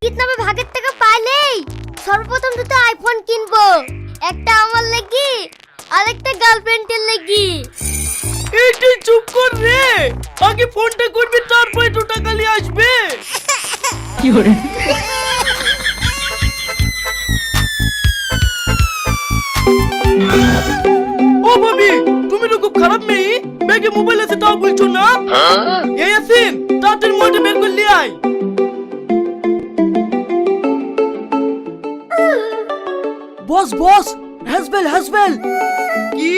কিডন্যাপে ভাগের টাকা পাইলেই সর্বপ্রথম দুটো আইফোন কিনবো, একটা আমার লাগি আর একটা গার্লফ্রেন্ডের লাগি। এইটাই চুপ কর রে, আগে ফোনটা করবি তারপরে তো টাকা নিয়ে আসবে। কি করে ও ভাবি, তুমি তো খুব খারাপ মেয়ে, ব্যাগে মোবাইল আছে তাও বলছো না। এই আসিন তাড়াতাড়ি মোবাইলটা বের করে নিয়ে আয়। বস বস, হ্যাসবেল হ্যাসবেল। কি?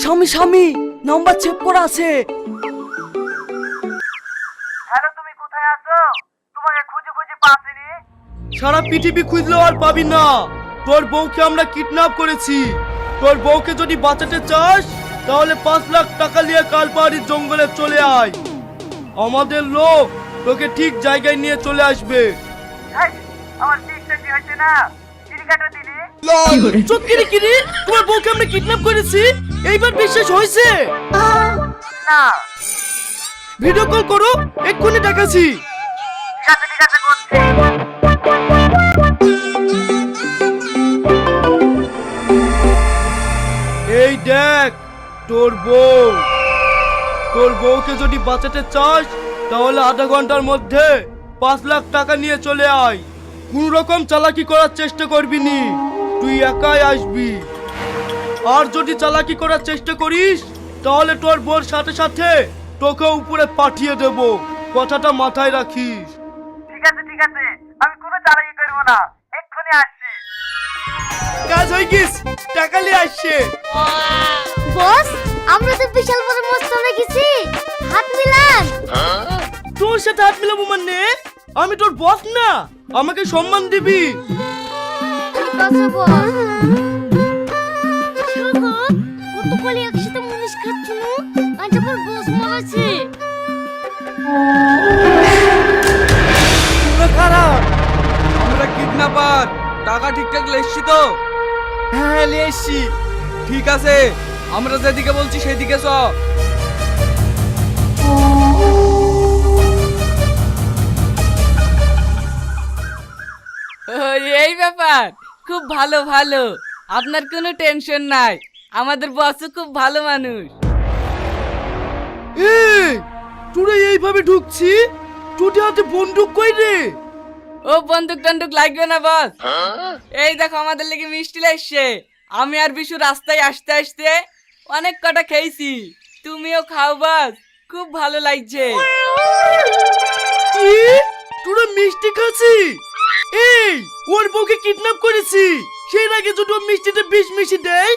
স্বামী স্বামী নাম্বার চেক করা আছে। হ্যালো, তুমি কোথায় আছো? তোমাকে খুঁজে খুঁজে পাচ্ছিনি। সারা পৃথিবী খুঁজলেও আর পাবি না। তোর বউকে আমরা কিডন্যাপ করেছি। তোর বউকে যদি বাঁচাতে চাস তাহলে 5 লাখ টাকা নিয়ে কালপাহাড়ির জঙ্গলে চলে আয়। আমাদের লোক তোকে ঠিক জায়গায় নিয়ে চলে আসবে। হেই, আমার ঠিকঠাক কি হচ্ছে না? চিনি কাটো দিলি? সত্যি রে, কি রে? তোমার বউকে আমরা কিডন্যাপ করেছি, এইবার বিশ্বাস হয়েছে? না। ভিডিও কল করো, এক্ষুনি দেখাচ্ছি। ঠিক আছে করছি। এই দেখ তোর বউ। তোর বউকে যদি বাঁচাতে চাস তাহলে আধা ঘন্টার মধ্যে 5 লাখ টাকা নিয়ে চলে আয়। কোন রকম চালাকি করার চেষ্টা করবি নি, তুই একাই আসবি। আর যদি চালাকি করার চেষ্টা করিস তাহলে তোর বউর সাথে সাথে তোকে উপরে পাঠিয়ে দেব, কথাটা মাথায় রাখিস। ঠিক আছে, আমি কোনো চালাকি করবো না, এক্ষুনি আসছি। কাজ হয়ে গিস, টাকা নিয়ে আসছে। বস, আমরা তো বিশাল বড় মস্ত হয়ে গেছি, হাত মিলান। তোর সাথে হাত মিলাবো মানে? আমি তোর বস না, আমাকে সম্মান দিবি। ঠিক আছে বস। শোনো, কত বলি একসাথে মুনিশ খাচ্ছি না, আজ আমার বস মারাছে। খারাপ, আমরা কিডন্যাপার। টাকা ঠিকঠাক লেসছি তো? হ্যাঁ নিয়ে এসছি। ঠিক আছে, আমরা যেদিকে বলছি সেদিকে চ। এই ব্যাপার, খুব ভালো ভালো, আপনার কোনো টেনশন নাই, আমাদের বসও খুব ভালো মানুষ। এই তোরা এইভাবে ঢুকছি, তোদের হাতে বন্দুক কই রে? ও বন্দুক টন্দুক লাগবে না বস। এই দেখো আমাদের লেগে মিষ্টি লাগছে, আমি আর বিশু রাস্তায় আসতে আসতে অনেক কটা খেয়েছি, তুমিও খাও বস, খুব ভালো লাগছে। কি তোরা মিষ্টি খাচ্ছি? এই ওর বউকে কিডন্যাপ করেছি, সেই আগে যদি ও মিষ্টিতে বিষ মিশিয়ে দেয়